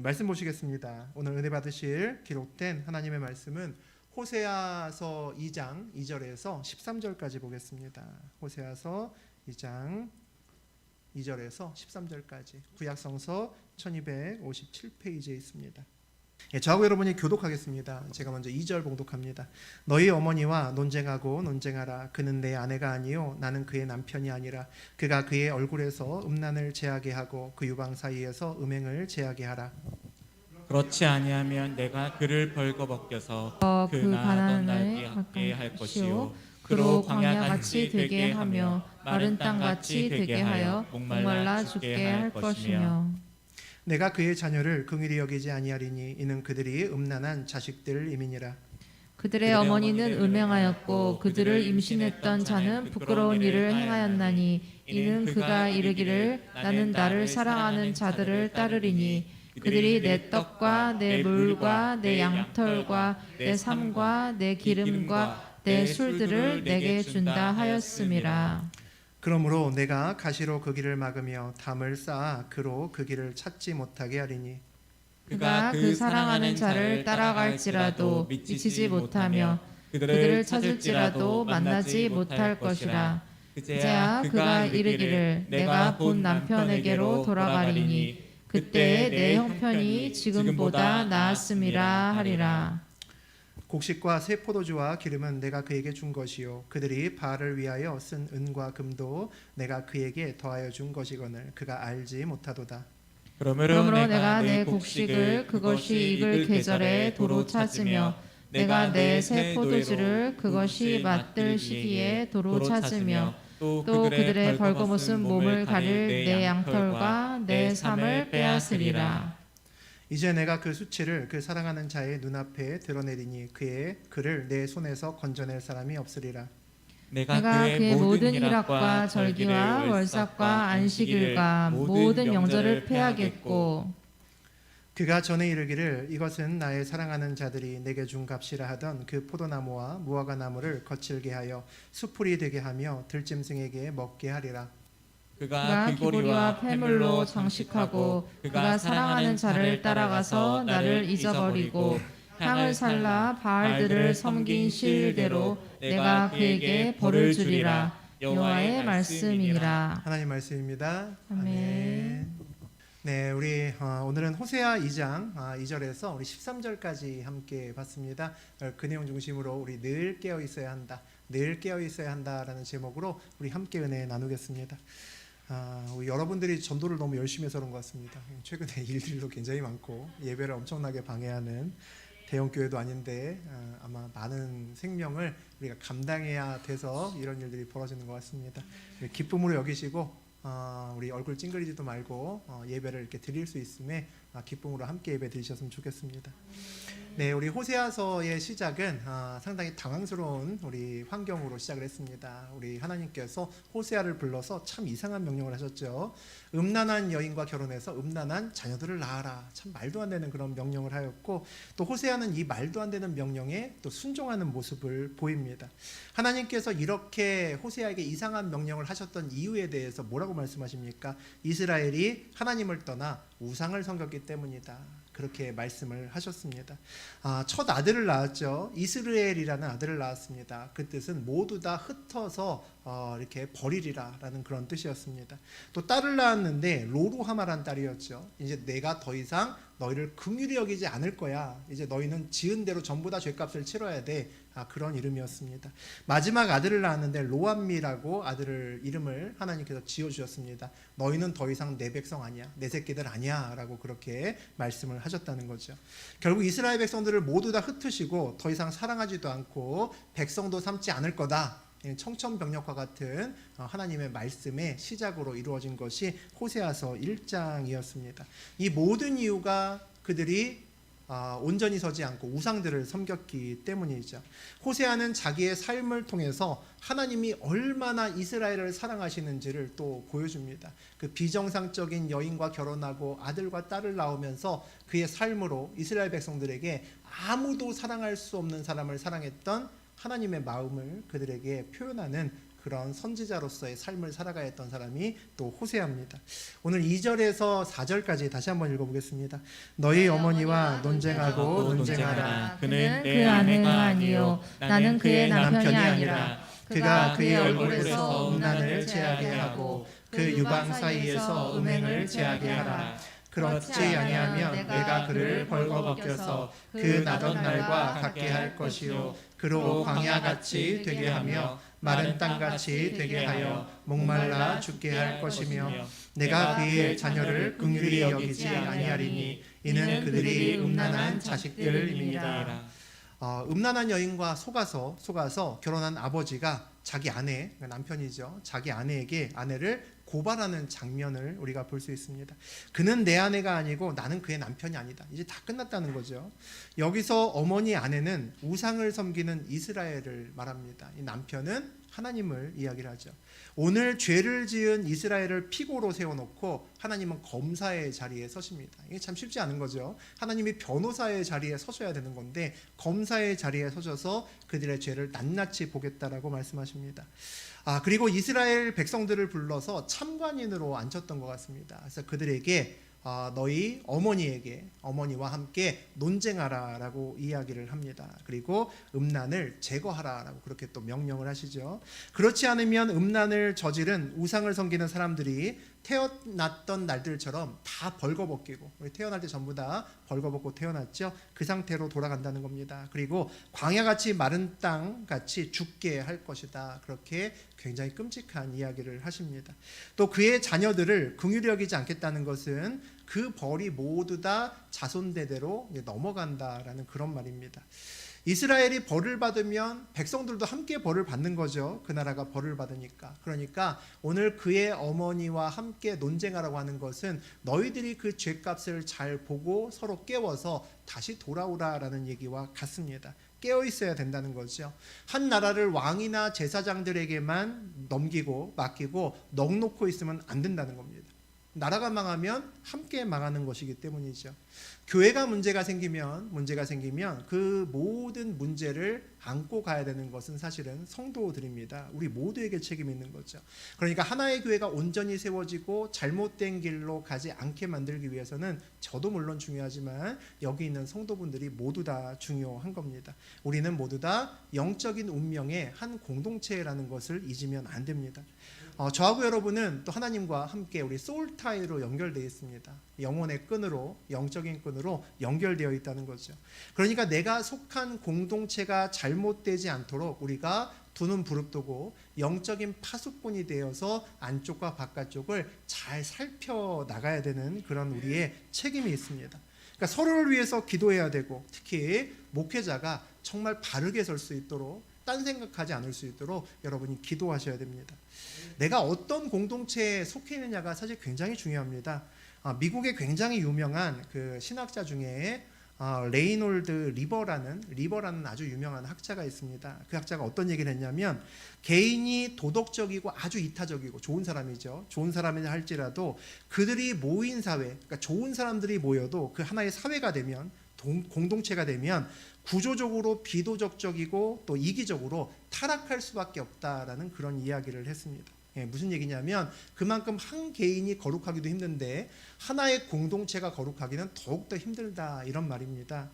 말씀 보시겠습니다. 오늘 은혜 받으실 기록된 하나님의 말씀은 호세아서 2장 2절에서 13절까지 보겠습니다. 호세아서 2장 2절에서 13절까지 구약성서 1257페이지에 있습니다. 저하고 여러분이 교독하겠습니다. 제가 먼저 2절 봉독합니다. 너희 어머니와 논쟁하고 논쟁하라. 그는 내 아내가 아니요 나는 그의 남편이 아니라 그가 그의 얼굴에서 음란을 제하게 하고 그 유방 사이에서 음행을 제하게 하라. 그렇지 아니하면 내가 그를 벌거벗겨서 그 나던 날이 하게 할 것이요 그로 광야같이 되게 하며 마른 땅같이 되게 하여 목말라 죽게 할 것이며 내가 그의 자녀를 긍휼히 여기지 아니하리니 이는 그들이 음란한 자식들임이니라. 그들의 어머니는 음행하였고 그들을 임신했던 자는 부끄러운 일을 행하였나니 이는 그가 이르기를 나는 나를 사랑하는 자들을 따르리니 그들이 내 떡과 내 물과 내 양털과 내 삶과 내 기름과 내 술들을 내게 준다 하였음이라. 그러므로 내가 가시로 그 길을 막으며 담을 쌓아 그로 그 길을 찾지 못하게 하리니 그가 그 사랑하는 자를 따라갈지라도 미치지 못하며 그들을 찾을지라도 만나지 못할 것이라. 그제야 그가 이르기를 내가 본 남편에게로 돌아가리니 그때의 내 형편이 지금보다 나았음이라 하리라. 곡식과 새 포도주와 기름은 내가 그에게 준 것이요 그들이 바알을 위하여 쓴 은과 금도 내가 그에게 더하여 준 것이거늘 그가 알지 못하도다. 그러므로 내가 내 곡식을 그것이 익을 계절에 도로 찾으며 내가 내 새 포도주를 그것이 맛들 시기에 도로 찾으며 또 그들의 벌거벗은 몸을 가릴 내 양털과 내 삶을 빼앗으리라. 이제 내가 그 수치를 그 사랑하는 자의 눈앞에 드러내리니 그를 내 손에서 건져낼 사람이 없으리라. 내가 그의 모든 일학과 절기와 월삭과 안식일과 모든 명절을 폐하겠고 그가 전에 이르기를 이것은 나의 사랑하는 자들이 내게 준 값이라 하던 그 포도나무와 무화과 나무를 거칠게 하여 수풀이 되게 하며 들짐승에게 먹게 하리라. 그가 귀고리와 폐물로 장식하고 그가 사랑하는 자를 따라가서 나를 잊어버리고 향을 살라 바알들을 섬긴 시일대로 내가 그에게 벌을 주리라. 여호와의 말씀이니라. 하나님 말씀입니다. 아멘. 네, 우리 오늘은 호세아 2장 2절에서 우리 13절까지 함께 봤습니다. 그 내용 중심으로 우리 늘 깨어 있어야 한다. 늘 깨어 있어야 한다라는 제목으로 우리 함께 은혜 나누겠습니다. 여러분들이 전도를 너무 열심히 해서 그런 것 같습니다. 최근에 일들도 굉장히 많고 예배를 엄청나게 방해하는 대형교회도 아닌데 아마 많은 생명을 우리가 감당해야 돼서 이런 일들이 벌어지는 것 같습니다. 기쁨으로 여기시고 우리 얼굴 찡그리지도 말고 예배를 이렇게 드릴 수 있음에 기쁨으로 함께 예배 드리셨으면 좋겠습니다. 네, 우리 호세아서의 시작은 상당히 당황스러운 우리 환경으로 시작을 했습니다. 우리 하나님께서 호세아를 불러서 참 이상한 명령을 하셨죠. 음란한 여인과 결혼해서 음란한 자녀들을 낳아라. 참 말도 안 되는 그런 명령을 하였고 또 호세아는 이 말도 안 되는 명령에 또 순종하는 모습을 보입니다. 하나님께서 이렇게 호세아에게 이상한 명령을 하셨던 이유에 대해서 뭐라고 말씀하십니까? 이스라엘이 하나님을 떠나 우상을 섬겼기 때문이다. 그렇게 말씀을 하셨습니다. 첫 아들을 낳았죠. 이스라엘이라는 아들을 낳았습니다. 그 뜻은 모두 다 흩어서 이렇게 버리리라라는 그런 뜻이었습니다. 또 딸을 낳았는데 로루하마란 딸이었죠. 이제 내가 더 이상 너희를 긍휼히 여기지 않을 거야. 이제 너희는 지은 대로 전부 다 죄값을 치러야 돼. 그런 이름이었습니다. 마지막 아들을 낳았는데 로암미라고 아들을 이름을 하나님께서 지어주셨습니다. 너희는 더 이상 내 백성 아니야. 내 새끼들 아니야. 라고 그렇게 말씀을 하셨다는 거죠. 결국 이스라엘 백성들을 모두 다 흩으시고 더 이상 사랑하지도 않고 백성도 삼지 않을 거다. 청천벽력과 같은 하나님의 말씀의 시작으로 이루어진 것이 호세아서 1장이었습니다. 이 모든 이유가 그들이 온전히 서지 않고 우상들을 섬겼기 때문이죠. 호세아는 자기의 삶을 통해서 하나님이 얼마나 이스라엘을 사랑하시는지를 또 보여줍니다. 그 비정상적인 여인과 결혼하고 아들과 딸을 낳으면서 그의 삶으로 이스라엘 백성들에게 아무도 사랑할 수 없는 사람을 사랑했던 하나님의 마음을 그들에게 표현하는 그런 선지자로서의 삶을 살아가야 했던 사람이 또 호세아입니다. 오늘 2절에서 4절까지 다시 한번 읽어보겠습니다. 너희 어머니와 논쟁하고 논쟁하라. 그는 그 내 아내가 아니요 나는 그의 남편이 아니라 그가 그의 얼굴에서 음란을 제하게 하고 그 유방 사이에서 음행을 제하게 하라. 그렇지 아니하면 내가 그를 벌거벗겨서 그 나던 날과 같게 할 것이요 그로 광야같이 되게 하며 마른 땅같이 되게 하여 목말라 죽게 할 것이며 내가 그의 자녀를 긍휼히 여기지 아니하리니 이는 그들이 음란한 자식들임이니라. 음란한 여인과 속아서 결혼한 아버지가 자기 아내, 남편이죠, 자기 아내에게 아내를 고발하는 장면을 우리가 볼 수 있습니다. 그는 내 아내가 아니고 나는 그의 남편이 아니다. 이제 다 끝났다는 거죠. 여기서 어머니 아내는 우상을 섬기는 이스라엘을 말합니다. 이 남편은 하나님을 이야기를 하죠. 오늘 죄를 지은 이스라엘을 피고로 세워놓고 하나님은 검사의 자리에 서십니다. 이게 참 쉽지 않은 거죠. 하나님이 변호사의 자리에 서셔야 되는 건데 검사의 자리에 서셔서 그들의 죄를 낱낱이 보겠다라고 말씀하십니다. 그리고 이스라엘 백성들을 불러서 참관인으로 앉혔던 것 같습니다. 그래서 그들에게 너희 어머니와 함께 논쟁하라라고 이야기를 합니다. 그리고 음란을 제거하라라고 그렇게 또 명령을 하시죠. 그렇지 않으면 음란을 저지른 우상을 섬기는 사람들이 태어났던 날들처럼 다 벌거벗기고, 우리 태어날 때 전부 다 벌거벗고 태어났죠. 그 상태로 돌아간다는 겁니다. 그리고 광야같이 마른 땅같이 죽게 할 것이다. 그렇게 굉장히 끔찍한 이야기를 하십니다. 또 그의 자녀들을 긍휼히 여기지 않겠다는 것은 그 벌이 모두 다 자손대대로 넘어간다라는 그런 말입니다. 이스라엘이 벌을 받으면 백성들도 함께 벌을 받는 거죠. 그 나라가 벌을 받으니까. 그러니까 오늘 그의 어머니와 함께 논쟁하라고 하는 것은 너희들이 그 죄값을 잘 보고 서로 깨워서 다시 돌아오라라는 얘기와 같습니다. 깨어 있어야 된다는 거죠. 한 나라를 왕이나 제사장들에게만 맡기고 넉놓고 있으면 안 된다는 겁니다. 나라가 망하면 함께 망하는 것이기 때문이죠. 교회가 문제가 생기면 그 모든 문제를 안고 가야 되는 것은 사실은 성도들입니다. 우리 모두에게 책임이 있는 거죠. 그러니까 하나의 교회가 온전히 세워지고 잘못된 길로 가지 않게 만들기 위해서는 저도 물론 중요하지만 여기 있는 성도분들이 모두 다 중요한 겁니다. 우리는 모두 다 영적인 운명의 한 공동체라는 것을 잊으면 안 됩니다. 저하고 여러분은 또 하나님과 함께 우리 소울타이로 연결되어 있습니다. 영혼의 끈으로, 영적인 끈으로 연결되어 있다는 거죠. 그러니까 내가 속한 공동체가 잘못되지 않도록 우리가 두 눈 부릅뜨고 영적인 파수꾼이 되어서 안쪽과 바깥쪽을 잘 살펴나가야 되는 그런 우리의 책임이 있습니다. 그러니까 서로를 위해서 기도해야 되고, 특히 목회자가 정말 바르게 설 수 있도록, 딴 생각하지 않을 수 있도록 여러분이 기도하셔야 됩니다. 내가 어떤 공동체에 속해 있느냐가 사실 굉장히 중요합니다. 미국의 굉장히 유명한 그 신학자 중에 레이놀드 리버라는 아주 유명한 학자가 있습니다. 그 학자가 어떤 얘기를 했냐면, 개인이 도덕적이고 아주 이타적이고 좋은 사람이죠. 좋은 사람이라 할지라도 그들이 모인 사회, 그러니까 좋은 사람들이 모여도 그 하나의 사회가 되면, 공동체가 되면 구조적으로 비도덕적이고 또 이기적으로 타락할 수밖에 없다라는 그런 이야기를 했습니다. 무슨 얘기냐면 그만큼 한 개인이 거룩하기도 힘든데 하나의 공동체가 거룩하기는 더욱더 힘들다, 이런 말입니다.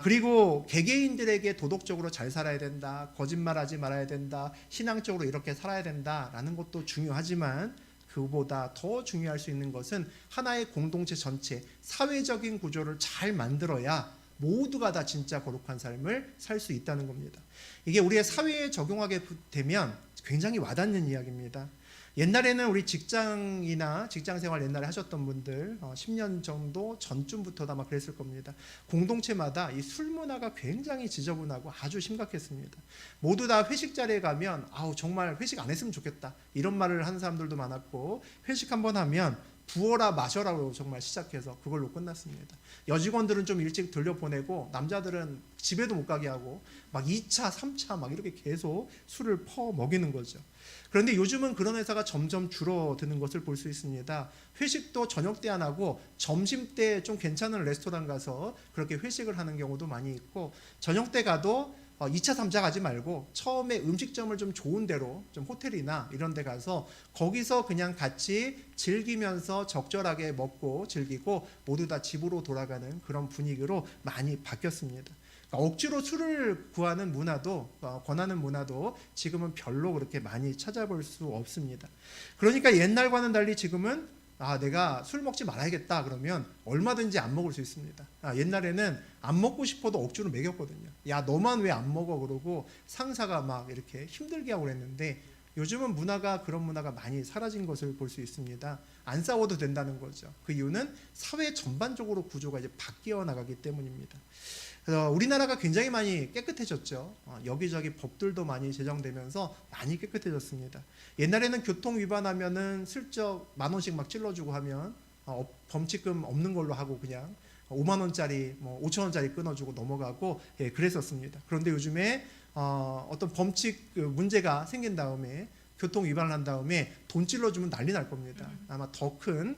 그리고 개개인들에게 도덕적으로 잘 살아야 된다, 거짓말하지 말아야 된다, 신앙적으로 이렇게 살아야 된다라는 것도 중요하지만 그보다 더 중요할 수 있는 것은 하나의 공동체 전체, 사회적인 구조를 잘 만들어야 모두가 다 진짜 거룩한 삶을 살 수 있다는 겁니다. 이게 우리의 사회에 적용하게 되면 굉장히 와닿는 이야기입니다. 옛날에는 우리 직장생활 옛날에 하셨던 분들 10년 정도 전쯤부터 아마 그랬을 겁니다. 공동체마다 이 술 문화가 굉장히 지저분하고 아주 심각했습니다. 모두 다 회식 자리에 가면 정말 회식 안 했으면 좋겠다, 이런 말을 하는 사람들도 많았고, 회식 한번 하면 부어라 마셔라고 정말 시작해서 그걸로 끝났습니다. 여직원들은 좀 일찍 돌려보내고 남자들은 집에도 못 가게 하고 막 2차, 3차 막 이렇게 계속 술을 퍼먹이는 거죠. 그런데 요즘은 그런 회사가 점점 줄어드는 것을 볼 수 있습니다. 회식도 저녁 때 안 하고 점심 때 좀 괜찮은 레스토랑 가서 그렇게 회식을 하는 경우도 많이 있고, 저녁 때 가도 2차, 3차 가지 말고 처음에 음식점을 좀 좋은 데로, 좀 호텔이나 이런 데 가서 거기서 그냥 같이 즐기면서 적절하게 먹고 즐기고 모두 다 집으로 돌아가는 그런 분위기로 많이 바뀌었습니다. 그러니까 억지로 술을 구하는 문화도, 권하는 문화도 지금은 별로 그렇게 많이 찾아볼 수 없습니다. 그러니까 옛날과는 달리 지금은 내가 술 먹지 말아야겠다 그러면 얼마든지 안 먹을 수 있습니다. 옛날에는 안 먹고 싶어도 억지로 먹였거든요. 야, 너만 왜 안 먹어? 그러고 상사가 막 이렇게 힘들게 하고 그랬는데 요즘은 그런 문화가 많이 사라진 것을 볼 수 있습니다. 안 싸워도 된다는 거죠. 그 이유는 사회 전반적으로 구조가 이제 바뀌어 나가기 때문입니다. 그래서 우리나라가 굉장히 많이 깨끗해졌죠. 여기저기 법들도 많이 제정되면서 많이 깨끗해졌습니다. 옛날에는 교통 위반하면은 슬쩍 10,000원씩 막 찔러주고 하면 범칙금 없는 걸로 하고 그냥 5만 원짜리, 5,000원짜리 끊어주고 넘어가고 그랬었습니다. 그런데 요즘에 어떤 범칙 문제가 생긴 다음에 교통 위반을 한 다음에 돈 찔러주면 난리 날 겁니다. 아마 더 큰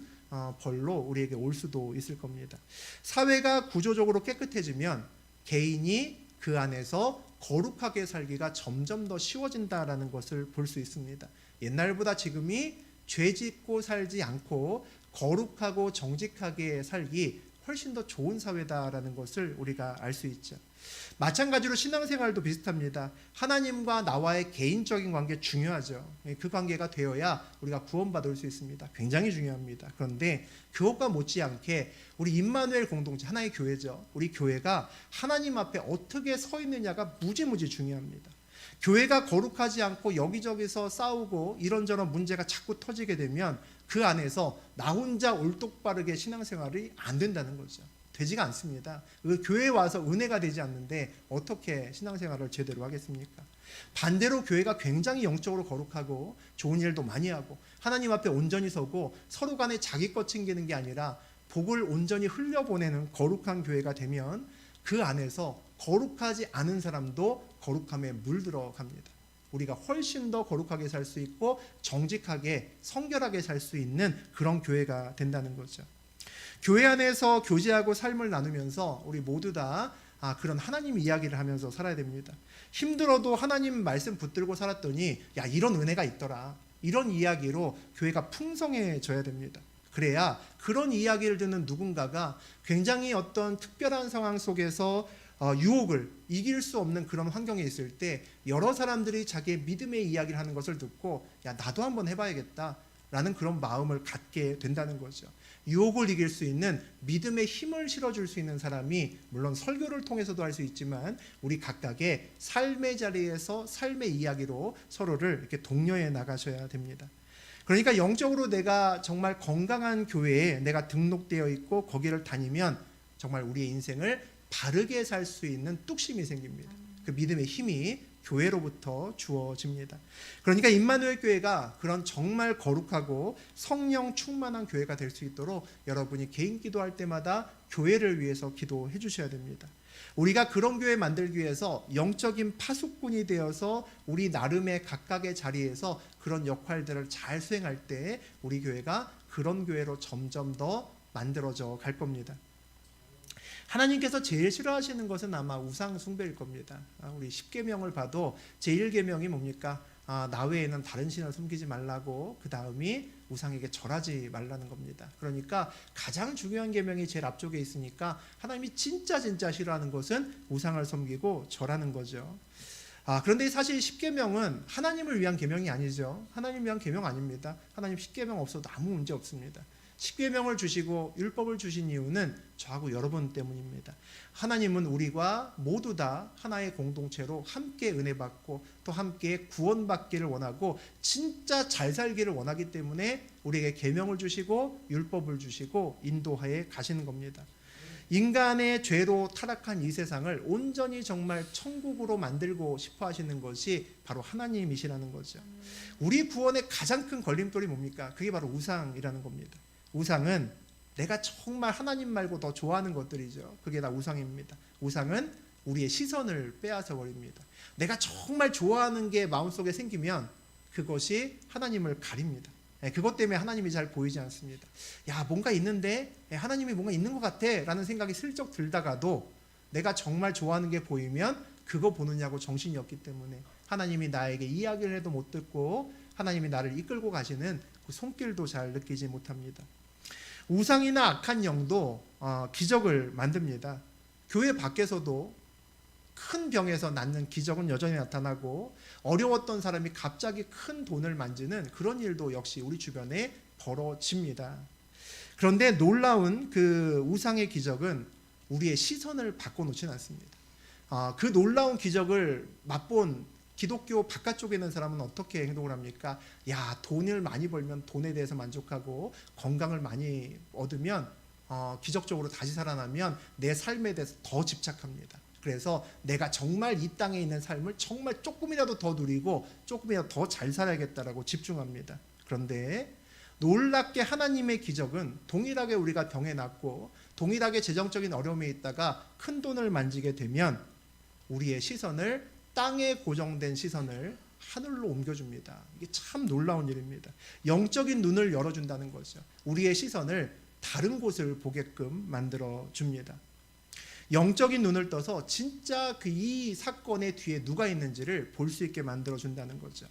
벌로 우리에게 올 수도 있을 겁니다. 사회가 구조적으로 깨끗해지면 개인이 그 안에서 거룩하게 살기가 점점 더 쉬워진다라는 것을 볼 수 있습니다. 옛날보다 지금이 죄 짓고 살지 않고 거룩하고 정직하게 살기 훨씬 더 좋은 사회다라는 것을 우리가 알 수 있죠. 마찬가지로 신앙생활도 비슷합니다. 하나님과 나와의 개인적인 관계 중요하죠. 그 관계가 되어야 우리가 구원받을 수 있습니다. 굉장히 중요합니다. 그런데 그것과 못지않게 우리 임마누엘 공동체, 하나의 교회죠. 우리 교회가 하나님 앞에 어떻게 서 있느냐가 무지무지 중요합니다. 교회가 거룩하지 않고 여기저기서 싸우고 이런저런 문제가 자꾸 터지게 되면 그 안에서 나 혼자 올똑바르게 신앙생활이 안 된다는 거죠. 되지가 않습니다. 교회에 와서 은혜가 되지 않는데 어떻게 신앙생활을 제대로 하겠습니까? 반대로 교회가 굉장히 영적으로 거룩하고 좋은 일도 많이 하고 하나님 앞에 온전히 서고 서로 간에 자기 것 챙기는 게 아니라 복을 온전히 흘려보내는 거룩한 교회가 되면 그 안에서 거룩하지 않은 사람도 거룩함에 물들어 갑니다. 우리가 훨씬 더 거룩하게 살 수 있고 정직하게 성결하게 살 수 있는 그런 교회가 된다는 거죠. 교회 안에서 교제하고 삶을 나누면서 우리 모두 다 그런 하나님 이야기를 하면서 살아야 됩니다. 힘들어도 하나님 말씀 붙들고 살았더니 야, 이런 은혜가 있더라. 이런 이야기로 교회가 풍성해져야 됩니다. 그래야 그런 이야기를 듣는 누군가가 굉장히 어떤 특별한 상황 속에서 유혹을 이길 수 없는 그런 환경에 있을 때 여러 사람들이 자기의 믿음의 이야기를 하는 것을 듣고 야, 나도 한번 해봐야겠다 라는 그런 마음을 갖게 된다는 거죠. 유혹을 이길 수 있는 믿음의 힘을 실어줄 수 있는 사람이 물론 설교를 통해서도 할 수 있지만 우리 각각의 삶의 자리에서 삶의 이야기로 서로를 이렇게 독려해 나가셔야 됩니다. 그러니까 영적으로 내가 정말 건강한 교회에 내가 등록되어 있고 거기를 다니면 정말 우리의 인생을 바르게 살 수 있는 뚝심이 생깁니다. 그 믿음의 힘이 교회로부터 주어집니다. 그러니까 임마누엘 교회가 그런 정말 거룩하고 성령 충만한 교회가 될 수 있도록 여러분이 개인 기도할 때마다 교회를 위해서 기도해 주셔야 됩니다. 우리가 그런 교회 만들기 위해서 영적인 파수꾼이 되어서 우리 나름의 각각의 자리에서 그런 역할들을 잘 수행할 때 우리 교회가 그런 교회로 점점 더 만들어져 갈 겁니다. 하나님께서 제일 싫어하시는 것은 아마 우상 숭배일 겁니다. 우리 10계명을 봐도 제1계명이 뭡니까? 나 외에는 다른 신을 섬기지 말라고, 그 다음이 우상에게 절하지 말라는 겁니다. 그러니까 가장 중요한 계명이 제일 앞쪽에 있으니까 하나님이 진짜 싫어하는 것은 우상을 섬기고 절하는 거죠. 그런데 사실 10계명은 하나님을 위한 계명이 아니죠. 하나님을 위한 계명 아닙니다. 하나님 10계명 없어도 아무 문제 없습니다. 10계명을 주시고 율법을 주신 이유는 저하고 여러분 때문입니다. 하나님은 우리가 모두 다 하나의 공동체로 함께 은혜 받고 또 함께 구원받기를 원하고 진짜 잘 살기를 원하기 때문에 우리에게 계명을 주시고 율법을 주시고 인도하에 가시는 겁니다. 인간의 죄로 타락한 이 세상을 온전히 정말 천국으로 만들고 싶어 하시는 것이 바로 하나님이시라는 거죠. 우리 구원의 가장 큰 걸림돌이 뭡니까? 그게 바로 우상이라는 겁니다. 우상은 내가 정말 하나님 말고 더 좋아하는 것들이죠. 그게 다 우상입니다. 우상은 우리의 시선을 빼앗아 버립니다. 내가 정말 좋아하는 게 마음속에 생기면 그것이 하나님을 가립니다. 그것 때문에 하나님이 잘 보이지 않습니다. 야, 뭔가 있는데 하나님이 뭔가 있는 것 같아 라는 생각이 슬쩍 들다가도 내가 정말 좋아하는 게 보이면 그거 보느냐고 정신이 없기 때문에 하나님이 나에게 이야기를 해도 못 듣고 하나님이 나를 이끌고 가시는 그 손길도 잘 느끼지 못합니다. 우상이나 악한 영도 기적을 만듭니다. 교회 밖에서도 큰 병에서 낫는 기적은 여전히 나타나고 어려웠던 사람이 갑자기 큰 돈을 만지는 그런 일도 역시 우리 주변에 벌어집니다. 그런데 놀라운 그 우상의 기적은 우리의 시선을 바꿔놓지는 않습니다. 그 놀라운 기적을 맛본 기독교 바깥쪽에 있는 사람은 어떻게 행동을 합니까? 야, 돈을 많이 벌면 돈에 대해서 만족하고 건강을 많이 얻으면 기적적으로 다시 살아나면 내 삶에 대해서 더 집착합니다. 그래서 내가 정말 이 땅에 있는 삶을 정말 조금이라도 더 누리고 조금이라도 더 잘 살아야겠다라고 집중합니다. 그런데 놀랍게 하나님의 기적은 동일하게 우리가 병에 낫고 동일하게 재정적인 어려움에 있다가 큰 돈을 만지게 되면 우리의 시선을 땅에 고정된 시선을 하늘로 옮겨줍니다. 이게 참 놀라운 일입니다. 영적인 눈을 열어준다는 거죠. 우리의 시선을 다른 곳을 보게끔 만들어줍니다. 영적인 눈을 떠서 진짜 이 사건의 뒤에 누가 있는지를 볼 수 있게 만들어준다는 거죠.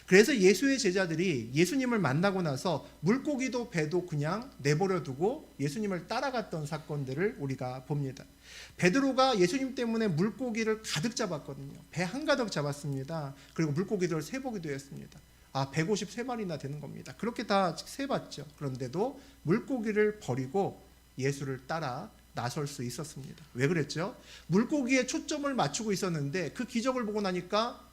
그래서 예수의 제자들이 예수님을 만나고 나서 물고기도 배도 그냥 내버려 두고 예수님을 따라갔던 사건들을 우리가 봅니다. 베드로가 예수님 때문에 물고기를 가득 잡았거든요. 배 한가득 잡았습니다. 그리고 물고기들을 세보기도 했습니다. 153마리나 되는 겁니다. 그렇게 다 세봤죠. 그런데도 물고기를 버리고 예수를 따라 나설 수 있었습니다. 왜 그랬죠? 물고기에 초점을 맞추고 있었는데 그 기적을 보고 나니까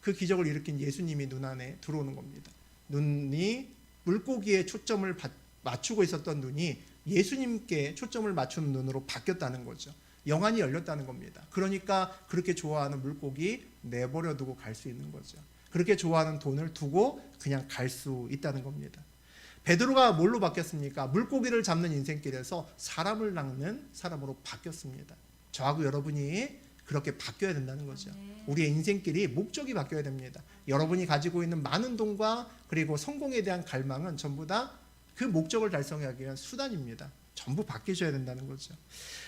그 기적을 일으킨 예수님이 눈 안에 들어오는 겁니다. 눈이 물고기에 초점을 맞추고 있었던 눈이 예수님께 초점을 맞추는 눈으로 바뀌었다는 거죠. 영안이 열렸다는 겁니다. 그러니까 그렇게 좋아하는 물고기 내버려 두고 갈 수 있는 거죠. 그렇게 좋아하는 돈을 두고 그냥 갈 수 있다는 겁니다. 베드로가 뭘로 바뀌었습니까? 물고기를 잡는 인생길에서 사람을 낚는 사람으로 바뀌었습니다. 저하고 여러분이 그렇게 바뀌어야 된다는 거죠. 우리의 인생길이 목적이 바뀌어야 됩니다. 여러분이 가지고 있는 많은 돈과 그리고 성공에 대한 갈망은 전부 다 그 목적을 달성하기 위한 수단입니다. 전부 바뀌셔야 된다는 거죠.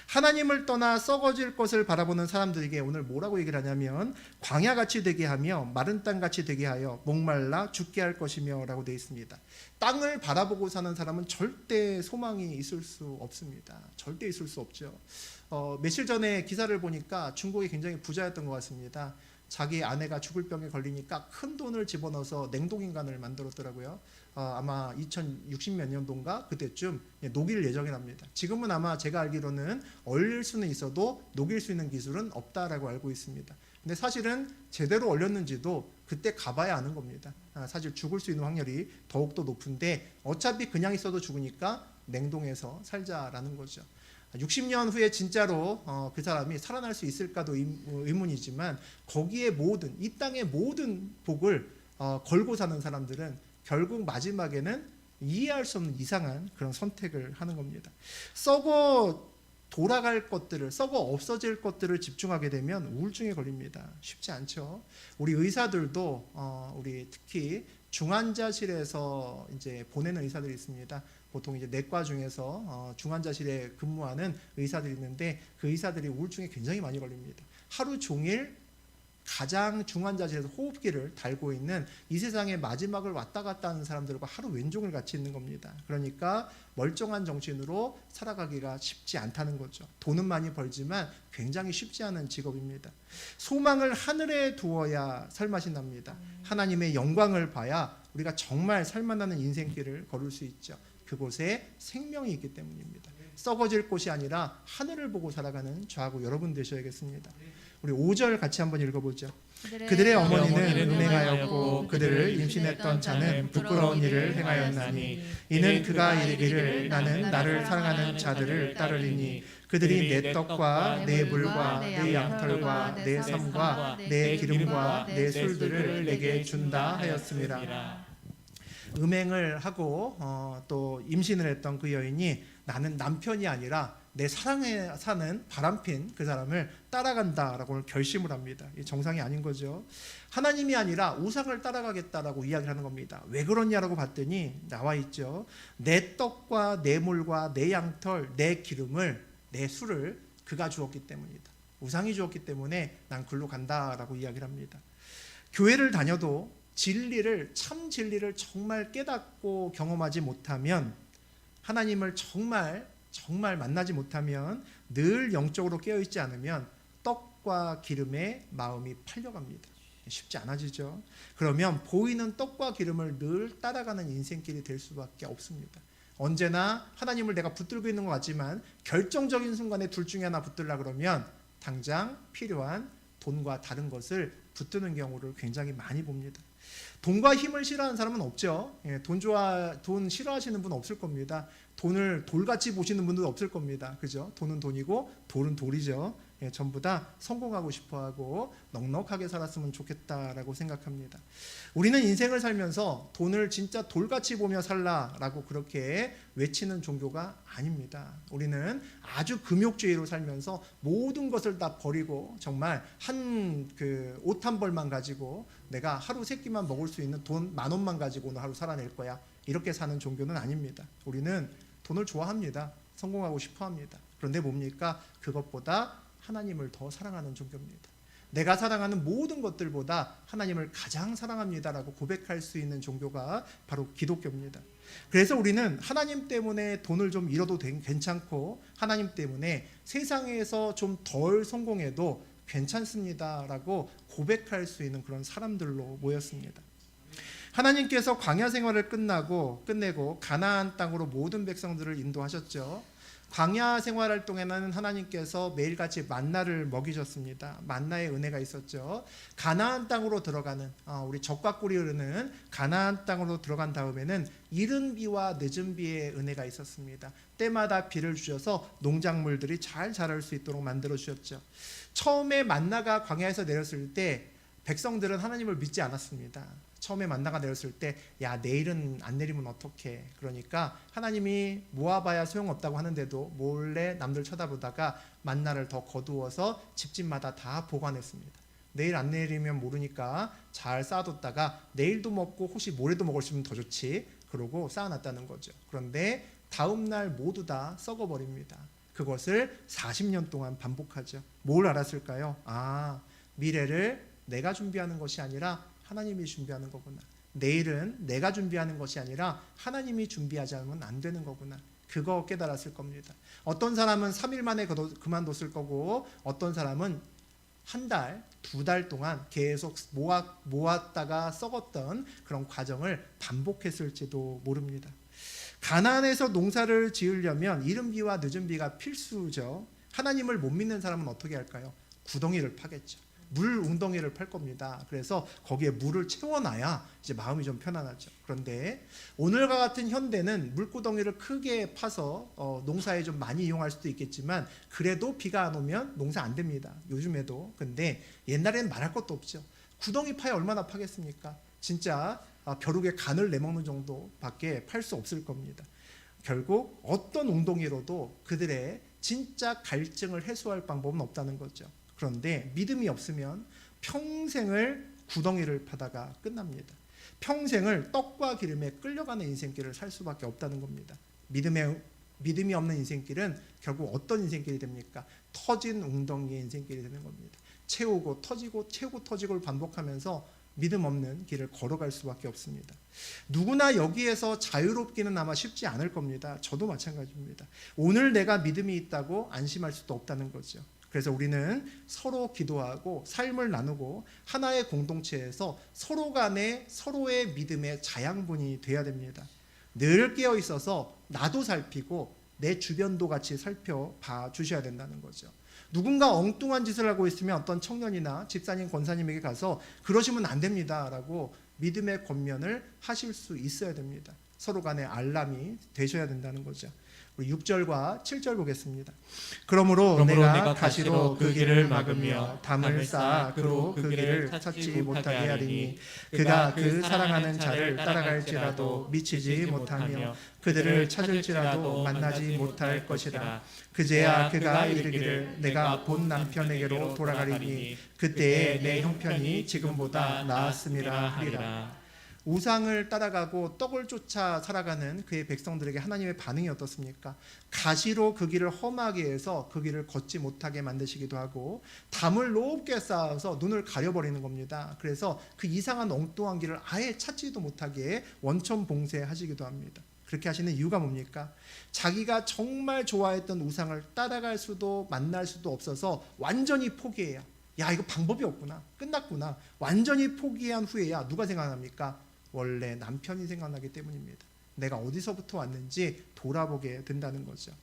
하나님을 떠나 썩어질 것을 바라보는 사람들에게 오늘 뭐라고 얘기를 하냐면 광야같이 되게 하며 마른 땅같이 되게 하여 목말라 죽게 할 것이며 라고 되어 있습니다. 땅을 바라보고 사는 사람은 절대 소망이 있을 수 없습니다. 절대 있을 수 없죠. 며칠 전에 기사를 보니까 중국이 굉장히 부자였던 것 같습니다. 자기 아내가 죽을 병에 걸리니까 큰 돈을 집어넣어서 냉동인간을 만들었더라고요. 아마 2060몇 년도인가 그때쯤 녹일 예정이랍니다. 지금은 아마 제가 알기로는 얼릴 수는 있어도 녹일 수 있는 기술은 없다라고 알고 있습니다. 근데 사실은 제대로 얼렸는지도 그때 가봐야 아는 겁니다. 사실 죽을 수 있는 확률이 더욱더 높은데 어차피 그냥 있어도 죽으니까 냉동해서 살자라는 거죠. 60년 후에 진짜로 그 사람이 살아날 수 있을까도 의문이지만 거기에 모든 이 땅의 모든 복을 걸고 사는 사람들은 결국 마지막에는 이해할 수 없는 이상한 그런 선택을 하는 겁니다. 썩어 돌아갈 것들을, 썩어 없어질 것들을 집중하게 되면 우울증에 걸립니다. 쉽지 않죠. 우리 의사들도 우리 특히 중환자실에서 이제 보내는 의사들이 있습니다. 보통 이제 내과 중에서 중환자실에 근무하는 의사들이 있는데 그 의사들이 우울증에 굉장히 많이 걸립니다. 하루 종일 가장 중환자실에서 호흡기를 달고 있는 이 세상의 마지막을 왔다 갔다 하는 사람들과 하루 왼종일 같이 있는 겁니다. 그러니까 멀쩡한 정신으로 살아가기가 쉽지 않다는 거죠. 돈은 많이 벌지만 굉장히 쉽지 않은 직업입니다. 소망을 하늘에 두어야 살맛이 납니다. 하나님의 영광을 봐야 우리가 정말 살만하는 인생길을 걸을 수 있죠. 그곳에 생명이 있기 때문입니다. 썩어질 곳이 아니라 하늘을 보고 살아가는 저하고 여러분 되셔야겠습니다. 우리 5절 같이 한번 읽어보죠. 그들의 어머니는 음행하였고 그들을 임신했던 자는 부끄러운 일을 행하였나니 이는 그가 이르기를 나는 나를 사랑하는 자들을 따르리니 그들이 내 떡과 내 물과 내 양털과 내 삶과 내 기름과 내 술들을 내게 준다 하였습니다. 음행을 하고 또 임신을 했던 그 여인이 나는 남편이 아니라 내 사랑에 사는 바람핀 그 사람을 따라간다라고 결심을 합니다. 이 정상이 아닌 거죠. 하나님이 아니라 우상을 따라가겠다라고 이야기를 하는 겁니다. 왜 그러냐라고 봤더니 나와 있죠. 내 떡과 내 물과 내 양털, 내 기름을, 내 술을 그가 주었기 때문이다. 우상이 주었기 때문에 난 글로 간다라고 이야기를 합니다. 교회를 다녀도 참 진리를 정말 깨닫고 경험하지 못하면, 하나님을 정말 만나지 못하면, 늘 영적으로 깨어있지 않으면 떡과 기름에 마음이 팔려갑니다. 쉽지 않아지죠. 그러면 보이는 떡과 기름을 늘 따라가는 인생길이 될 수밖에 없습니다. 언제나 하나님을 내가 붙들고 있는 것 같지만 결정적인 순간에 둘 중에 하나 붙들라 그러면 당장 필요한 돈과 다른 것을 붙드는 경우를 굉장히 많이 봅니다. 돈과 힘을 싫어하는 사람은 없죠. 돈 싫어하시는 분 없을 겁니다. 돈을 돌같이 보시는 분도 없을 겁니다. 그죠? 돈은 돈이고 돌은 돌이죠. 전부 다 성공하고 싶어하고 넉넉하게 살았으면 좋겠다라고 생각합니다. 우리는 인생을 살면서 돈을 진짜 돌같이 보며 살라라고 그렇게 외치는 종교가 아닙니다. 우리는 아주 금욕주의로 살면서 모든 것을 다 버리고 정말 옷 한 벌만 가지고 내가 하루 세 끼만 먹을 수 있는 돈 10,000원만 가지고 오늘 하루 살아낼 거야, 이렇게 사는 종교는 아닙니다. 우리는 돈을 좋아합니다. 성공하고 싶어합니다. 그런데 뭡니까? 그것보다 하나님을 더 사랑하는 종교입니다. 내가 사랑하는 모든 것들보다 하나님을 가장 사랑합니다라고 고백할 수 있는 종교가 바로 기독교입니다. 그래서 우리는 하나님 때문에 돈을 좀 잃어도 괜찮고, 하나님 때문에 세상에서 좀 덜 성공해도 괜찮습니다라고 고백할 수 있는 그런 사람들로 모였습니다. 하나님께서 광야 생활을 끝내고 가나안 땅으로 모든 백성들을 인도하셨죠. 광야 생활할 동안에는 하나님께서 매일같이 만나를 먹이셨습니다. 만나의 은혜가 있었죠. 가나안 땅으로 들어가는, 우리 적과 꿀이 흐르는 가나안 땅으로 들어간 다음에는 이른 비와 늦은 비의 은혜가 있었습니다. 때마다 비를 주셔서 농작물들이 잘 자랄 수 있도록 만들어 주셨죠. 처음에 만나가 광야에서 내렸을 때 백성들은 하나님을 믿지 않았습니다. 처음에 만나가 내렸을 때, 야, 내일은 안 내리면 어떡해. 그러니까 하나님이 모아봐야 소용없다고 하는데도 몰래 남들 쳐다보다가 만나를 더 거두어서 집집마다 다 보관했습니다. 내일 안 내리면 모르니까 잘 쌓아뒀다가 내일도 먹고 혹시 모레도 먹을 수 있으면 더 좋지, 그러고 쌓아놨다는 거죠. 그런데 다음날 모두 다 썩어버립니다. 그것을 40년 동안 반복하죠. 뭘 알았을까요? 미래를 내가 준비하는 것이 아니라 하나님이 준비하는 거구나. 내일은 내가 준비하는 것이 아니라 하나님이 준비하지 않으면 안 되는 거구나. 그거 깨달았을 겁니다. 어떤 사람은 3일 만에 그만뒀을 거고, 어떤 사람은 한 달, 2달 동안 계속 모았다가 썩었던 그런 과정을 반복했을지도 모릅니다. 가나안에서 농사를 지으려면 이른 비와 늦은 비가 필수죠. 하나님을 못 믿는 사람은 어떻게 할까요? 구덩이를 파겠죠. 물 웅덩이를 팔 겁니다. 그래서 거기에 물을 채워놔야 이제 마음이 좀 편안하죠. 그런데 오늘과 같은 현대는 물구덩이를 크게 파서 농사에 좀 많이 이용할 수도 있겠지만, 그래도 비가 안 오면 농사 안 됩니다. 요즘에도. 근데 옛날에는 말할 것도 없죠. 구덩이 파야 얼마나 파겠습니까? 진짜 벼룩에 간을 내먹는 정도밖에 팔 수 없을 겁니다. 결국 어떤 웅덩이로도 그들의 진짜 갈증을 해소할 방법은 없다는 거죠. 그런데 믿음이 없으면 평생을 구덩이를 파다가 끝납니다. 평생을 떡과 기름에 끌려가는 인생길을 살 수밖에 없다는 겁니다. 믿음이 없는 인생길은 결국 어떤 인생길이 됩니까? 터진 웅덩이의 인생길이 되는 겁니다. 채우고 터지고 채우고 터지고를 반복하면서 믿음 없는 길을 걸어갈 수밖에 없습니다. 누구나 여기에서 자유롭기는 아마 쉽지 않을 겁니다. 저도 마찬가지입니다. 오늘 내가 믿음이 있다고 안심할 수도 없다는 거죠. 그래서 우리는 서로 기도하고 삶을 나누고 하나의 공동체에서 서로 간에 서로의 믿음의 자양분이 돼야 됩니다. 늘 깨어 있어서 나도 살피고 내 주변도 같이 살펴봐 주셔야 된다는 거죠. 누군가 엉뚱한 짓을 하고 있으면 어떤 청년이나 집사님, 권사님에게 가서 그러시면 안 됩니다라고 믿음의 권면을 하실 수 있어야 됩니다. 서로 간에 알람이 되셔야 된다는 거죠. 우리 6절과 7절 보겠습니다. 그러므로 내가 가시로 그 길을 막으며 담을 쌓아 그로 그 길을 찾지 못하게 하리니 그가 그 사랑하는 자를 따라갈지라도 미치지 못하며 그들을 찾을지라도 만나지 못할 것이라. 그제야 그가 이르기를 내가 본 남편에게로 돌아가리니 그때에 내 형편이 지금보다 나았음이라 하리라. 우상을 따라가고 떡을 쫓아 살아가는 그의 백성들에게 하나님의 반응이 어떻습니까? 가시로 그 길을 험하게 해서 그 길을 걷지 못하게 만드시기도 하고 담을 높게 쌓아서 눈을 가려버리는 겁니다. 그래서 그 이상한 엉뚱한 길을 아예 찾지도 못하게 원천봉쇄하시기도 합니다. 그렇게 하시는 이유가 뭡니까? 자기가 정말 좋아했던 우상을 따라갈 수도 만날 수도 없어서 완전히 포기해요. 야, 이거 방법이 없구나, 끝났구나, 완전히 포기한 후에야 누가 생각납니까? 원래 남편이 생각나기 때문입니다. 내가 어디서부터 왔는지 돌아보게 된다는 거죠.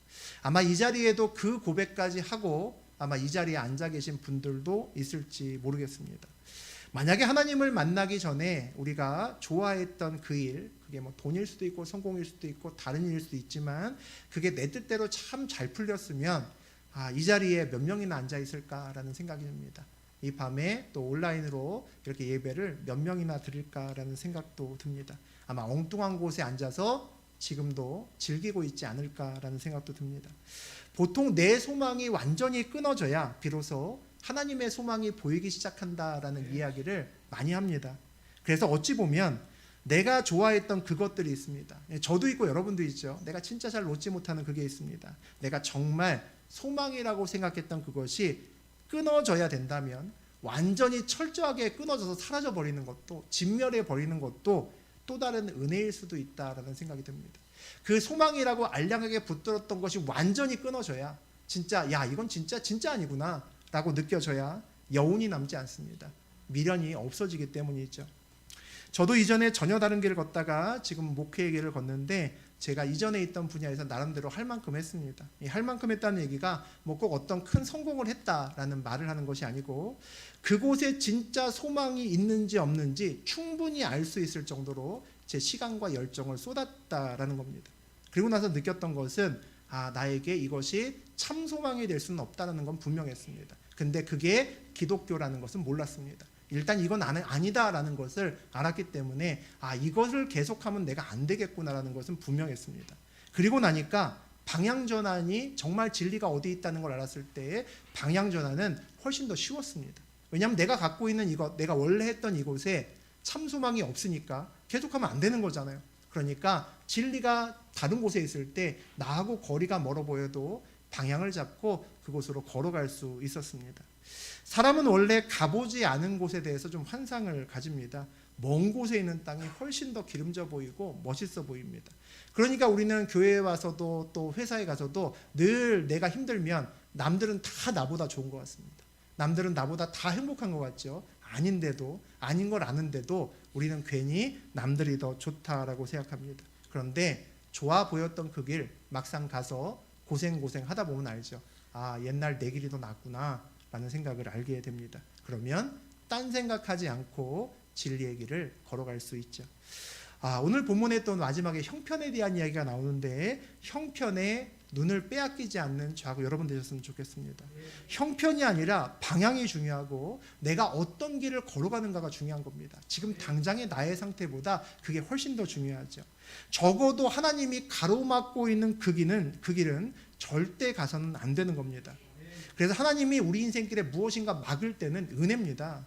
아마 이 자리에도 그 고백까지 하고 아마 이 자리에 앉아 계신 분들도 있을지 모르겠습니다. 만약에 하나님을 만나기 전에 우리가 좋아했던 그 일, 그게 뭐 돈일 수도 있고 성공일 수도 있고 다른 일일 수도 있지만 그게 내 뜻대로 참 잘 풀렸으면 이 자리에 몇 명이나 앉아 있을까라는 생각이 듭니다. 이 밤에 또 온라인으로 이렇게 예배를 몇 명이나 드릴까라는 생각도 듭니다. 아마 엉뚱한 곳에 앉아서 지금도 즐기고 있지 않을까라는 생각도 듭니다. 보통 내 소망이 완전히 끊어져야 비로소 하나님의 소망이 보이기 시작한다라는 이야기를 많이 합니다. 그래서 어찌 보면 내가 좋아했던 그것들이 있습니다. 저도 있고 여러분도 있죠. 내가 진짜 잘 놓지 못하는 그게 있습니다. 내가 정말 소망이라고 생각했던 그것이 끊어져야 된다면 완전히 철저하게 끊어져서 사라져 버리는 것도, 진멸해 버리는 것도 또 다른 은혜일 수도 있다라는 생각이 듭니다. 그 소망이라고 알량하게 붙들었던 것이 완전히 끊어져야 진짜 야, 이건 진짜 아니구나 라고 느껴져야 여운이 남지 않습니다. 미련이 없어지기 때문이죠. 저도 이전에 전혀 다른 길을 걷다가 지금 목회의 길을 걷는데 제가 이전에 있던 분야에서 나름대로 할 만큼 했습니다. 이 할 만큼 했다는 얘기가 뭐 꼭 어떤 큰 성공을 했다라는 말을 하는 것이 아니고 그곳에 진짜 소망이 있는지 없는지 충분히 알 수 있을 정도로 제 시간과 열정을 쏟았다라는 겁니다. 그리고 나서 느꼈던 것은 나에게 이것이 참 소망이 될 수는 없다는 건 분명했습니다. 근데 그게 기독교라는 것은 몰랐습니다. 일단 이건 아니다라는 것을 알았기 때문에 이것을 계속하면 내가 안 되겠구나라는 것은 분명했습니다. 그리고 나니까 방향전환이 정말 진리가 어디 있다는 걸 알았을 때 방향전환은 훨씬 더 쉬웠습니다. 왜냐하면 내가 갖고 있는 이것, 내가 원래 했던 이곳에 참 소망이 없으니까 계속하면 안 되는 거잖아요. 그러니까 진리가 다른 곳에 있을 때 나하고 거리가 멀어 보여도 방향을 잡고 그곳으로 걸어갈 수 있었습니다. 사람은 원래 가보지 않은 곳에 대해서 좀 환상을 가집니다. 먼 곳에 있는 땅이 훨씬 더 기름져 보이고 멋있어 보입니다. 그러니까 우리는 교회에 와서도 또 회사에 가서도 늘 내가 힘들면 남들은 다 나보다 좋은 것 같습니다. 남들은 나보다 다 행복한 것 같죠. 아닌데도, 아닌 걸 아는데도 우리는 괜히 남들이 더 좋다라고 생각합니다. 그런데 좋아 보였던 그 길 막상 가서 고생 하다 보면 알죠. 옛날 내 길이 더 낫구나 라는 생각을 알게 됩니다. 그러면 딴 생각하지 않고 진리의 길을 걸어갈 수 있죠. 오늘 본문에 또 마지막에 형편에 대한 이야기가 나오는데 형편에 눈을 빼앗기지 않는 저하고 여러분 되셨으면 좋겠습니다. 형편이 아니라 방향이 중요하고 내가 어떤 길을 걸어가는가가 중요한 겁니다. 지금 당장의 나의 상태보다 그게 훨씬 더 중요하죠. 적어도 하나님이 가로막고 있는 그 길은 절대 가서는 안 되는 겁니다. 그래서 하나님이 우리 인생길에 무엇인가 막을 때는 은혜입니다.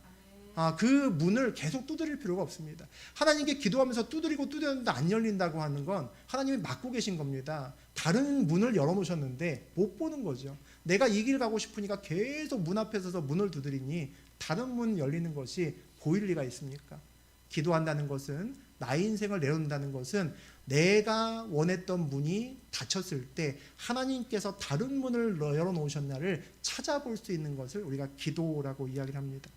그 문을 계속 두드릴 필요가 없습니다. 하나님께 기도하면서 두드렸는데 안 열린다고 하는 건 하나님이 막고 계신 겁니다. 다른 문을 열어놓으셨는데 못 보는 거죠. 내가 이 길 가고 싶으니까 계속 문 앞에 서서 문을 두드리니 다른 문 열리는 것이 보일 리가 있습니까? 기도한다는 것은, 나의 인생을 내려놓는다는 것은 내가 원했던 문이 닫혔을 때 하나님께서 다른 문을 열어놓으셨나를 찾아볼 수 있는 것을 우리가 기도라고 이야기를 합니다.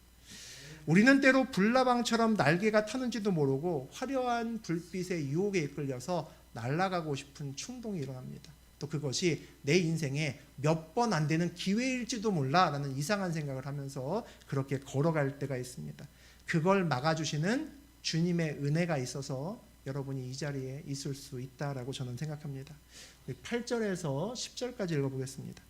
우리는 때로 불나방처럼 날개가 타는지도 모르고 화려한 불빛의 유혹에 이끌려서 날아가고 싶은 충동이 일어납니다. 또 그것이 내 인생에 몇 번 안 되는 기회일지도 몰라라는 이상한 생각을 하면서 그렇게 걸어갈 때가 있습니다. 그걸 막아주시는 주님의 은혜가 있어서 여러분이 이 자리에 있을 수 있다라고 저는 생각합니다. 8절에서 10절까지 읽어보겠습니다.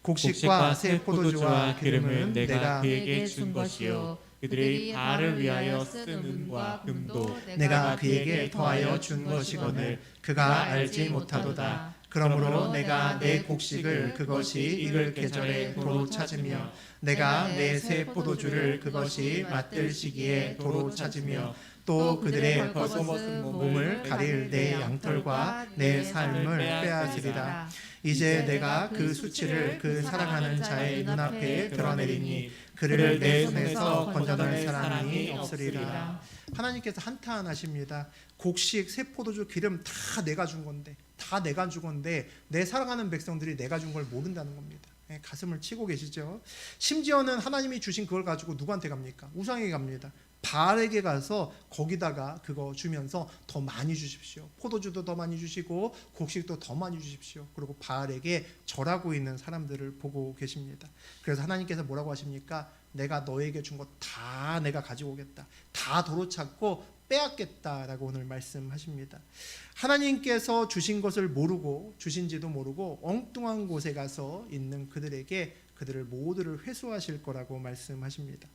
곡식과 새 포도주와 기름은 내가 그에게 준 것이요 그들이 바알을 위하여 쓴 은과 금도 내가 그에게 더하여 준 것이거늘 그가 알지 못하도다. 그러므로 내가 내 곡식을 그것이 익을 계절에 도로 찾으며 내가 내 새 포도주를 그것이 맞들 시기에 도로 찾으며 또 그들의 벌거벗은 몸을 가릴 내 양털과 내 삶을 빼앗으리라. 이제 내가 그 수치를 그 사랑하는 자의 눈앞에 드러내리니 그를 내 손에서 건져낼 사람이 없으리라. 하나님께서 한탄하십니다. 곡식, 새 포도주, 기름 다 내가 준 건데, 다 내가 준 건데 내 사랑하는 백성들이 내가 준 걸 모른다는 겁니다. 가슴을 치고 계시죠. 심지어는 하나님이 주신 그걸 가지고 누구한테 갑니까? 우상에게 갑니다. 바알에게 가서 거기다가 그거 주면서 더 많이 주십시오. 포도주도 더 많이 주시고 곡식도 더 많이 주십시오. 그리고 바알에게 절하고 있는 사람들을 보고 계십니다. 그래서 하나님께서 뭐라고 하십니까? 내가 너에게 준 거 다 내가 가지고 오겠다. 다 도로 찾고 빼앗겠다라고 오늘 말씀하십니다. 하나님께서 주신 것을 모르고 주신지도 모르고 엉뚱한 곳에 가서 있는 그들에게 그들을 모두를 회수하실 거라고 말씀하십니다.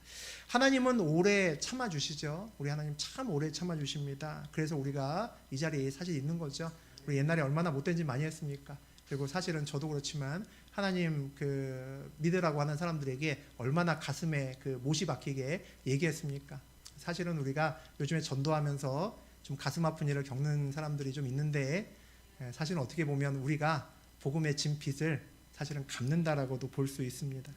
하나님은 오래 참아주시죠. 우리 하나님 참 오래 참아주십니다. 그래서 우리가 이 자리에 사실 있는 거죠. 우리 옛날에 얼마나 못된 짓 많이 했습니까? 그리고 사실은 저도 그렇지만 하나님 그 믿으라고 하는 사람들에게 얼마나 가슴에 그 못이 박히게 얘기했습니까? 사실은 우리가 요즘에 전도하면서 좀 가슴 아픈 일을 겪는 사람들이 좀 있는데 사실은 어떻게 보면 우리가 복음의 진빚을 사실은 갚는다라고도 볼 수 있습니다.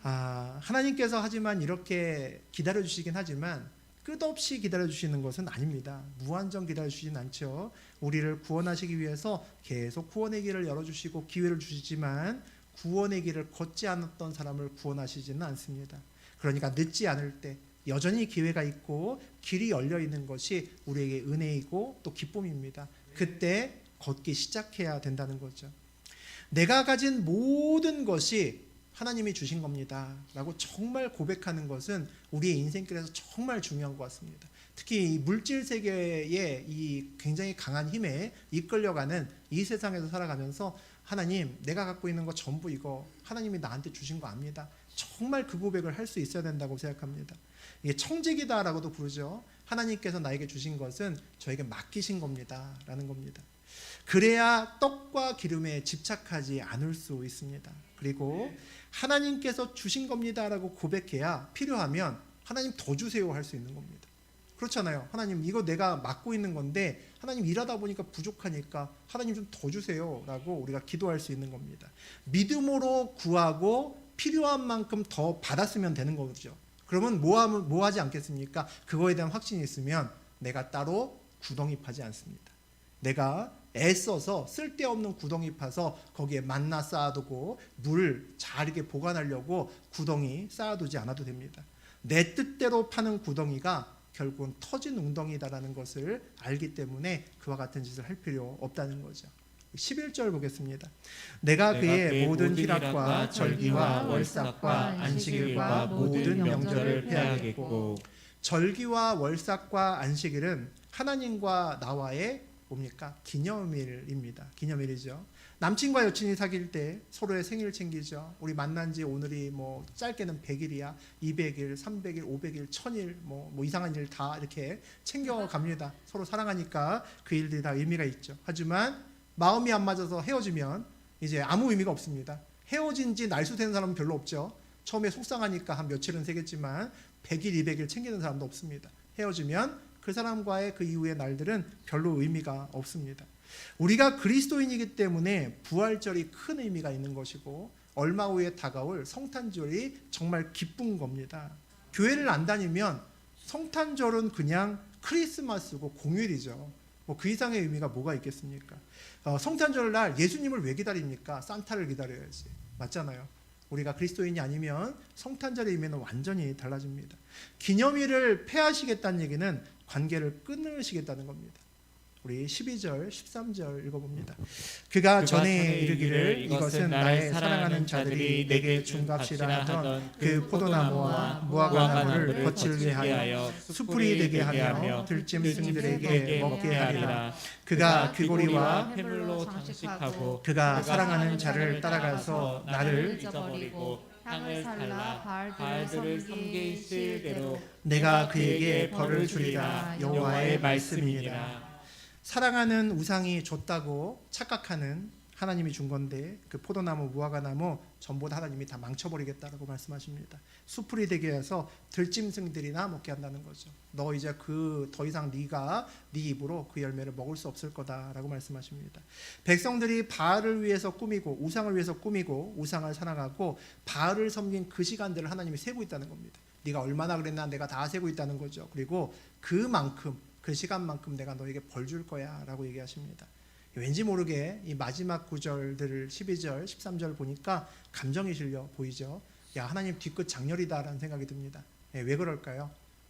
하나님께서 하지만 이렇게 기다려주시긴 하지만 끝없이 기다려주시는 것은 아닙니다. 무한정 기다려주시진 않죠. 우리를 구원하시기 위해서 계속 구원의 길을 열어주시고 기회를 주시지만 구원의 길을 걷지 않았던 사람을 구원하시지는 않습니다. 그러니까 늦지 않을 때 여전히 기회가 있고 길이 열려 있는 것이 우리에게 은혜이고 또 기쁨입니다. 그때 걷기 시작해야 된다는 거죠. 내가 가진 모든 것이 하나님이 주신 겁니다 라고 정말 고백하는 것은 우리의 인생길에서 정말 중요한 것 같습니다. 특히 이 물질 세계의 이 굉장히 강한 힘에 이끌려가는 이 세상에서 살아가면서 하나님 내가 갖고 있는 거 전부 이거 하나님이 나한테 주신 거 압니다. 정말 그 고백을 할 수 있어야 된다고 생각합니다. 이게 청직이다라고도 부르죠. 하나님께서 나에게 주신 것은 저에게 맡기신 겁니다 라는 겁니다. 그래야 떡과 기름에 집착하지 않을 수 있습니다. 그리고 하나님께서 주신 겁니다라고 고백해야 필요하면 하나님 더 주세요 할 수 있는 겁니다. 그렇잖아요. 하나님 이거 내가 맡고 있는 건데 하나님 일하다 보니까 부족하니까 하나님 좀 더 주세요 라고 우리가 기도할 수 있는 겁니다. 믿음으로 구하고 필요한 만큼 더 받았으면 되는 거죠. 그러면 뭐 하지 않겠습니까? 그거에 대한 확신이 있으면 내가 따로 구덩이 파지 않습니다. 내가 애써서 쓸데없는 구덩이 파서 거기에 만나 쌓아두고 물 잘 이렇게 보관하려고 구덩이 쌓아두지 않아도 됩니다. 내 뜻대로 파는 구덩이가 결국은 터진 웅덩이다라는 것을 알기 때문에 그와 같은 짓을 할 필요 없다는 거죠. 11절 보겠습니다. 내가 그의 모든 희락과 절기와 월삭과 안식일과 모든 명절을 폐하겠고, 절기와 월삭과 안식일은 하나님과 나와의 뭡니까? 기념일입니다. 기념일이죠. 남친과 여친이 사귈 때 서로의 생일 챙기죠. 우리 만난 지 오늘이 뭐 짧게는 100일이야, 200일, 300일, 500일, 1000일, 뭐 이상한 일 다 이렇게 챙겨갑니다. 서로 사랑하니까 그 일들이 다 의미가 있죠. 하지만 마음이 안 맞아서 헤어지면 이제 아무 의미가 없습니다. 헤어진 지 날수 된 사람은 별로 없죠. 처음에 속상하니까 한 며칠은 새겠지만 100일, 200일 챙기는 사람도 없습니다. 헤어지면 그 사람과의 그 이후의 날들은 별로 의미가 없습니다. 우리가 그리스도인이기 때문에 부활절이 큰 의미가 있는 것이고 얼마 후에 다가올 성탄절이 정말 기쁜 겁니다. 교회를 안 다니면 성탄절은 그냥 크리스마스고 공휴일이죠. 뭐 그 이상의 의미가 뭐가 있겠습니까? 성탄절 날 예수님을 왜 기다립니까? 산타를 기다려야지. 맞잖아요. 우리가 그리스도인이 아니면 성탄절의 의미는 완전히 달라집니다. 기념일을 폐하시겠다는 얘기는 관계를 끊으시겠다는 겁니다. 우리 12절, 13절 읽어봅니다. 그가 전에 이르기를 이것은 나의 사랑하는 자들이 내게 준값이라 하던 그 포도나무와 무화과나무를 거칠게 하여 수풀이 되게 하며 들짐승들에게 먹게 하리라. 그가 귀고리와 해물로 장식하고 그가 사랑하는 자를 따라가서 나를 잊어버리고 향을 살라 바알들을 섬기실 대로 내가 그에게 벌을 주리라. 여호와의 말씀이니라. 사랑하는 우상이 줬다고 착각하는 하나님이 준 건데 그 포도나무, 무화과나무 전부 다 하나님이 다 망쳐버리겠다라고 말씀하십니다. 수풀이 되게 해서 들짐승들이나 먹게 한다는 거죠. 너 이제 더 이상 네가 네 입으로 그 열매를 먹을 수 없을 거다라고 말씀하십니다. 백성들이 바알을 위해서 꾸미고 우상을 위해서 꾸미고 우상을 사랑하고 바알을 섬긴 그 시간들을 하나님이 세고 있다는 겁니다. 네가 얼마나 그랬나 내가 다 세고 있다는 거죠. 그리고 그만큼 그 시간만큼 내가 너에게 벌 줄 거야 라고 얘기하십니다. 왠지 모르게 이 마지막 구절들을 12절 13절 보니까 감정이 실려 보이죠. 야, 하나님 뒤끝 장렬이다라는 생각이 듭니다. 왜 그럴까요?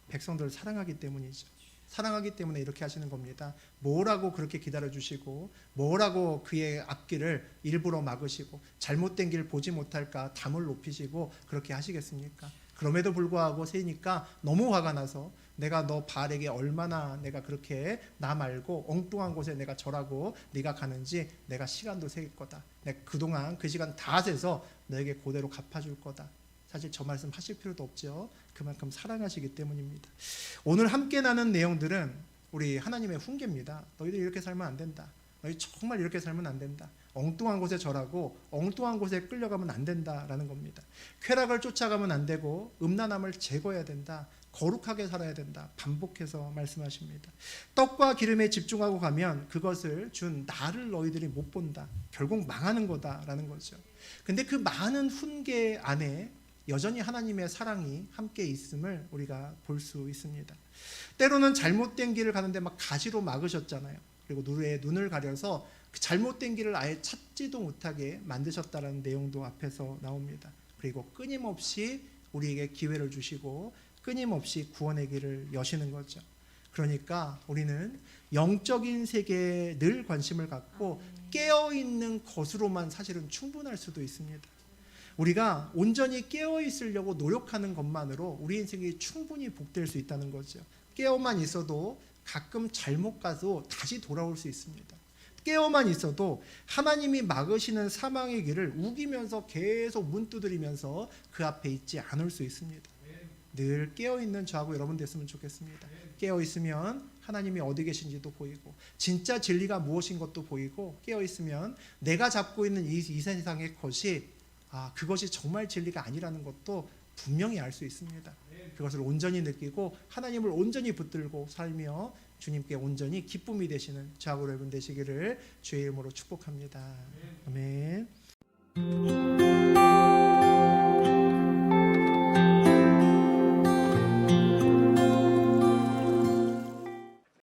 백성들을 사랑하기 때문이죠. 사랑하기 때문에 이렇게 하시는 겁니다. 뭐라고 그렇게 기다려주시고 뭐라고 그의 앞길을 일부러 막으시고 잘못된 길 보지 못할까 담을 높이시고 그렇게 하시겠습니까? 그럼에도 불구하고 세니까 너무 화가 나서 내가 너 바알에게 얼마나 내가 그렇게 나 말고 엉뚱한 곳에 내가 절하고 네가 가는지 내가 시간도 셀 거다. 내가 그동안 그 시간 다 세서 너에게 그대로 갚아줄 거다. 사실 저 말씀 하실 필요도 없죠. 그만큼 사랑하시기 때문입니다. 오늘 함께 나눈 내용들은 우리 하나님의 훈계입니다. 너희들 이렇게 살면 안 된다. 너희 정말 이렇게 살면 안 된다. 엉뚱한 곳에 절하고 엉뚱한 곳에 끌려가면 안 된다라는 겁니다. 쾌락을 쫓아가면 안 되고 음란함을 제거해야 된다. 거룩하게 살아야 된다. 반복해서 말씀하십니다. 떡과 기름에 집중하고 가면 그것을 준 나를 너희들이 못 본다. 결국 망하는 거다라는 거죠. 근데 그 많은 훈계 안에 여전히 하나님의 사랑이 함께 있음을 우리가 볼 수 있습니다. 때로는 잘못된 길을 가는데 막 가시로 막으셨잖아요. 그리고 눈을 가려서 그 잘못된 길을 아예 찾지도 못하게 만드셨다는 내용도 앞에서 나옵니다. 그리고 끊임없이 우리에게 기회를 주시고 끊임없이 구원의 길을 여시는 거죠. 그러니까 우리는 영적인 세계에 늘 관심을 갖고 깨어있는 것으로만 사실은 충분할 수도 있습니다. 우리가 온전히 깨어있으려고 노력하는 것만으로 우리 인생이 충분히 복될 수 있다는 거죠. 깨어만 있어도 가끔 잘못 가도 다시 돌아올 수 있습니다. 깨어만 있어도 하나님이 막으시는 사망의 길을 우기면서 계속 문 두드리면서 그 앞에 있지 않을 수 있습니다. 늘 깨어있는 저하고 여러분 됐으면 좋겠습니다. 깨어있으면 하나님이 어디 계신지도 보이고 진짜 진리가 무엇인 것도 보이고 깨어있으면 내가 잡고 있는 이 세상의 것이 그것이 정말 진리가 아니라는 것도 분명히 알 수 있습니다. 그것을 온전히 느끼고 하나님을 온전히 붙들고 살며 주님께 온전히 기쁨이 되시는 저하고 여러분 되시기를 주의 이름으로 축복합니다. 아멘.